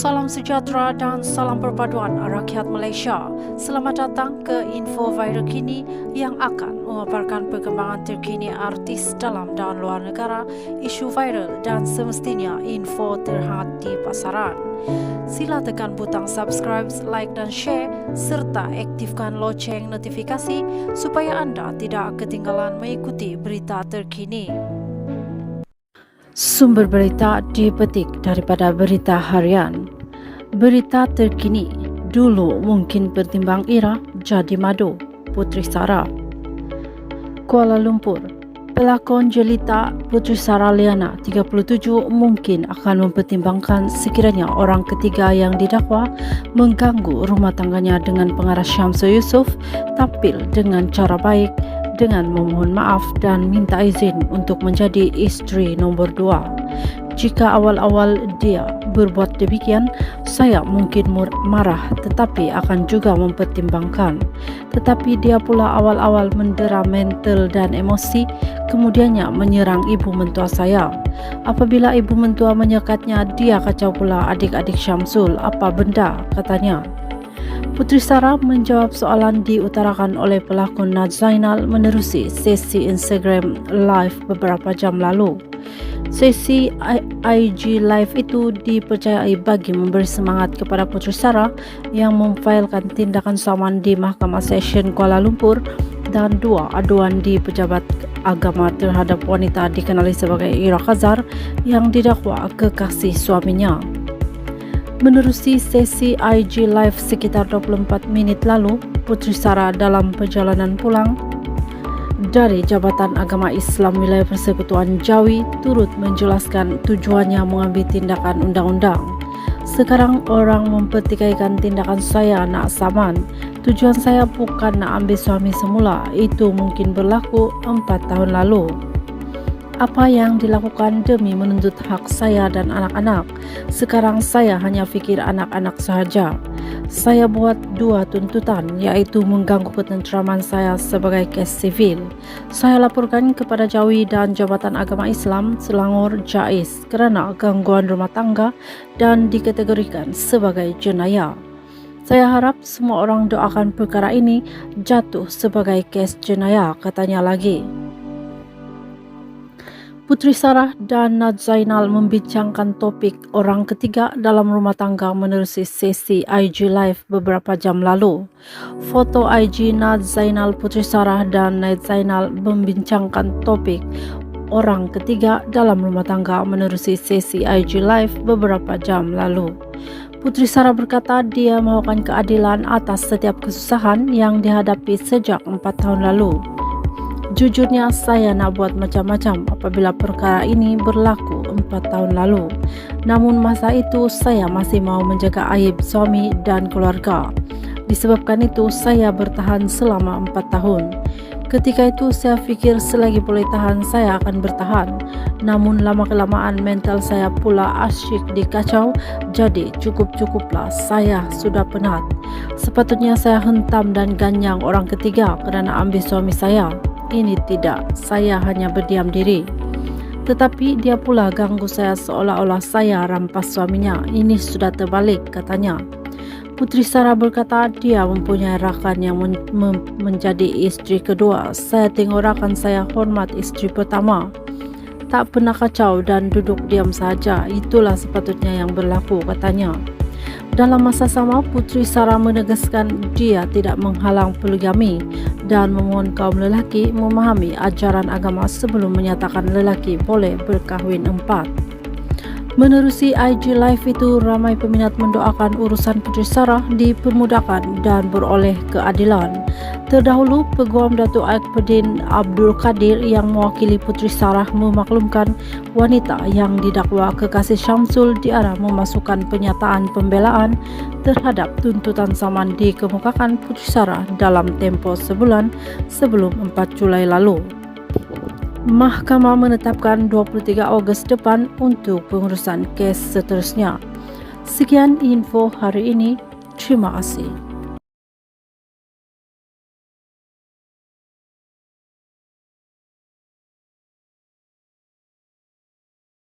Salam sejahtera dan salam perpaduan rakyat Malaysia. Selamat datang ke info viral kini yang akan memaparkan perkembangan terkini artis dalam dan luar negara, isu viral dan semestinya info terhad di pasaran. Sila tekan butang subscribe, like dan share serta aktifkan loceng notifikasi supaya anda tidak ketinggalan mengikuti berita terkini. Sumber berita dipetik daripada Berita Harian. Berita terkini, dulu mungkin pertimbang Ira jadi madu, Putri Sarah. Kuala Lumpur, pelakon jelita Putri Sarah Liana, 37, mungkin akan mempertimbangkan sekiranya orang ketiga yang didakwa mengganggu rumah tangganya dengan pengarah Syamsul Yusof tampil dengan cara baik dengan memohon maaf dan minta izin untuk menjadi isteri nombor 2. Jika awal-awal dia berbuat demikian, saya mungkin marah tetapi akan juga mempertimbangkan. Tetapi dia pula awal-awal mendera mental dan emosi, kemudiannya menyerang ibu mentua saya. Apabila ibu mentua menyekatnya, dia kacau pula adik-adik Syamsul. Apa benda, katanya. Putri Sarah menjawab soalan diutarakan oleh pelakon Nad Zainal menerusi sesi Instagram Live beberapa jam lalu. Sesi IG Live itu dipercayai bagi memberi semangat kepada Putri Sarah yang memfailkan tindakan saman di Mahkamah Session Kuala Lumpur dan 2 aduan di pejabat agama terhadap wanita dikenali sebagai Ira Khazar yang didakwa kekasih suaminya. Menerusi sesi IG Live sekitar 24 menit lalu, Putri Sarah dalam perjalanan pulang dari Jabatan Agama Islam Wilayah Persekutuan Jawi turut menjelaskan tujuannya mengambil tindakan undang-undang. Sekarang orang mempertikaikan tindakan saya nak saman. Tujuan saya bukan nak ambil suami semula. Itu mungkin berlaku 4 tahun lalu. Apa yang dilakukan demi menuntut hak saya dan anak-anak. Sekarang saya hanya fikir anak-anak sahaja. Saya buat 2 tuntutan, iaitu mengganggu ketenteraman saya sebagai kes sivil. Saya laporkan kepada Jawi dan Jabatan Agama Islam Selangor JAIS kerana gangguan rumah tangga dan dikategorikan sebagai jenayah. Saya harap semua orang doakan perkara ini jatuh sebagai kes jenayah, katanya lagi. Putri Sarah dan Nad Zainal membincangkan topik orang ketiga dalam rumah tangga menerusi sesi IG Live beberapa jam lalu. Foto IG Nad Zainal, Putri Sarah dan Nad Zainal membincangkan topik orang ketiga dalam rumah tangga menerusi sesi IG Live beberapa jam lalu. Putri Sarah berkata dia mahukan keadilan atas setiap kesusahan yang dihadapi sejak 4 tahun lalu. Jujurnya saya nak buat macam-macam apabila perkara ini berlaku 4 tahun lalu. Namun masa itu saya masih mahu menjaga aib suami dan keluarga. Disebabkan itu saya bertahan selama 4 tahun. Ketika itu saya fikir selagi boleh tahan saya akan bertahan. Namun lama-kelamaan mental saya pula asyik dikacau, jadi cukup-cukuplah saya sudah penat. Sepatutnya saya hentam dan ganyang orang ketiga kerana ambil suami saya. Ini tidak, saya hanya berdiam diri. Tetapi dia pula ganggu saya seolah-olah saya rampas suaminya. Ini sudah terbalik, katanya. Putri Sarah berkata dia mempunyai rakan yang menjadi isteri kedua. Saya tengok rakan saya hormat isteri pertama. Tak pernah kacau dan duduk diam saja. Itulah sepatutnya yang berlaku, katanya. Dalam masa sama, Putri Sarah menegaskan dia tidak menghalang poligami dan memohon kaum lelaki memahami ajaran agama sebelum menyatakan lelaki boleh berkahwin 4. Menerusi IG Live itu, ramai peminat mendoakan urusan Putri Sarah dipermudahkan dan beroleh keadilan. Terdahulu, Peguam Datuk Akpeddin Abdul Kadir yang mewakili Putri Sarah memaklumkan wanita yang didakwa kekasih Syamsul diarah memasukkan pernyataan pembelaan terhadap tuntutan saman dikemukakan Putri Sarah dalam tempoh sebulan sebelum 4 Julai lalu. Mahkamah menetapkan 23 Ogos depan untuk pengurusan kes seterusnya. Sekian info hari ini. Terima kasih.